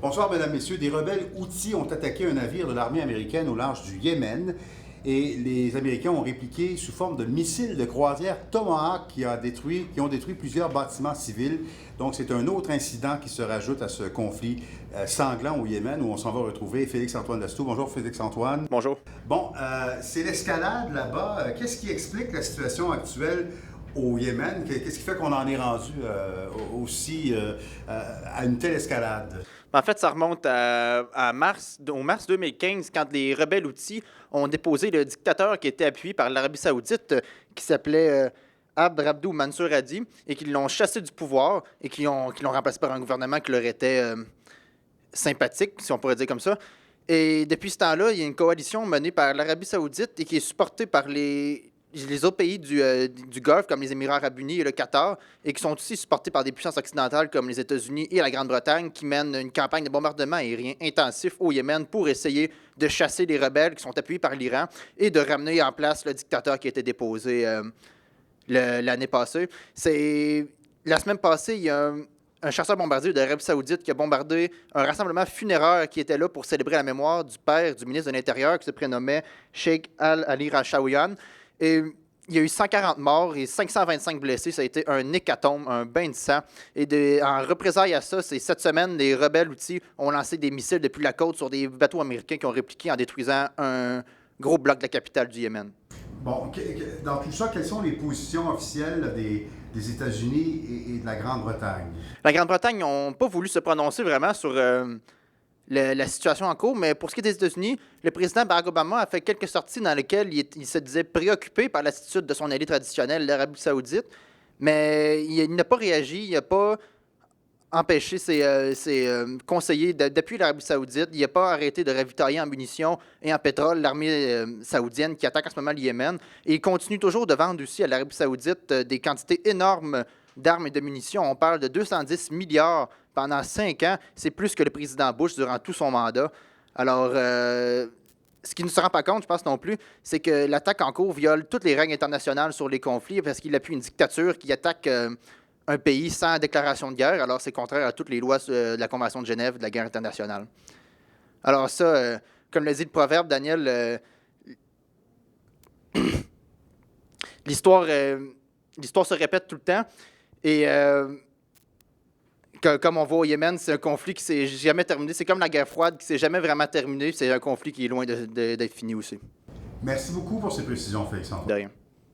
Bonsoir, mesdames, messieurs. Des rebelles Houthis ont attaqué un navire de l'armée américaine au large du Yémen et les Américains ont répliqué sous forme de missiles de croisière Tomahawk qui ont détruit plusieurs bâtiments civils. Donc, c'est un autre incident qui se rajoute à ce conflit sanglant au Yémen où on s'en va retrouver Félix-Antoine Lastou. Bonjour, Félix-Antoine. Bonjour. Bon, c'est l'escalade là-bas. Qu'est-ce qui explique la situation actuelle au Yémen? Qu'est-ce qui fait qu'on en est rendu à une telle escalade? En fait, ça remonte au mars 2015, quand les rebelles Houthis ont déposé le dictateur qui était appuyé par l'Arabie saoudite, qui s'appelait Abd Rabdou Mansour Hadi, et qui l'ont chassé du pouvoir et qui l'ont remplacé par un gouvernement qui leur était sympathique, si on pourrait dire comme ça. Et depuis ce temps-là, il y a une coalition menée par l'Arabie saoudite et qui est supportée par les autres pays du Golfe, comme les Émirats arabes unis et le Qatar, et qui sont aussi supportés par des puissances occidentales comme les États-Unis et la Grande-Bretagne, qui mènent une campagne de bombardement aérien intensif au Yémen pour essayer de chasser les rebelles qui sont appuyés par l'Iran et de ramener en place le dictateur qui a été déposé l'année passée. La semaine passée, il y a un chasseur-bombardier de l'Arabie saoudite qui a bombardé un rassemblement funéraire qui était là pour célébrer la mémoire du père du ministre de l'Intérieur qui se prénommait Sheikh Al-Ali Rashawian. Et il y a eu 140 morts et 525 blessés. Ça a été un hécatombe, un bain de sang. Et en représailles à ça, cette semaine, les rebelles Houthis ont lancé des missiles depuis la côte sur des bateaux américains qui ont répliqué en détruisant un gros bloc de la capitale du Yémen. Bon, dans tout ça, quelles sont les positions officielles là, des États-Unis et de la Grande-Bretagne? La Grande-Bretagne n'a pas voulu se prononcer vraiment sur la situation en cours, mais pour ce qui est des États-Unis, le président Barack Obama a fait quelques sorties dans lesquelles il se disait préoccupé par l'attitude de son allié traditionnel, l'Arabie saoudite, mais il n'a pas réagi, il n'a pas empêché ses conseillers d'appuyer l'Arabie saoudite, il n'a pas arrêté de ravitailler en munitions et en pétrole l'armée saoudienne qui attaque en ce moment le Yémen, et il continue toujours de vendre aussi à l'Arabie saoudite des quantités énormes d'armes et de munitions. On parle de 210 milliards pendant 5 ans. C'est plus que le président Bush durant tout son mandat. Alors, ce qui ne se rend pas compte, je pense non plus, c'est que l'attaque en cours viole toutes les règles internationales sur les conflits parce qu'il appuie une dictature qui attaque un pays sans déclaration de guerre. Alors, c'est contraire à toutes les lois de la Convention de Genève de la guerre internationale. Alors ça, comme le dit le proverbe, Daniel, l'histoire se répète tout le temps. Et comme on voit au Yémen, c'est un conflit qui ne s'est jamais terminé. C'est comme la guerre froide qui ne s'est jamais vraiment terminée. C'est un conflit qui est loin d'être fini aussi. Merci beaucoup pour ces précisions, Félix-Antoine. De rien.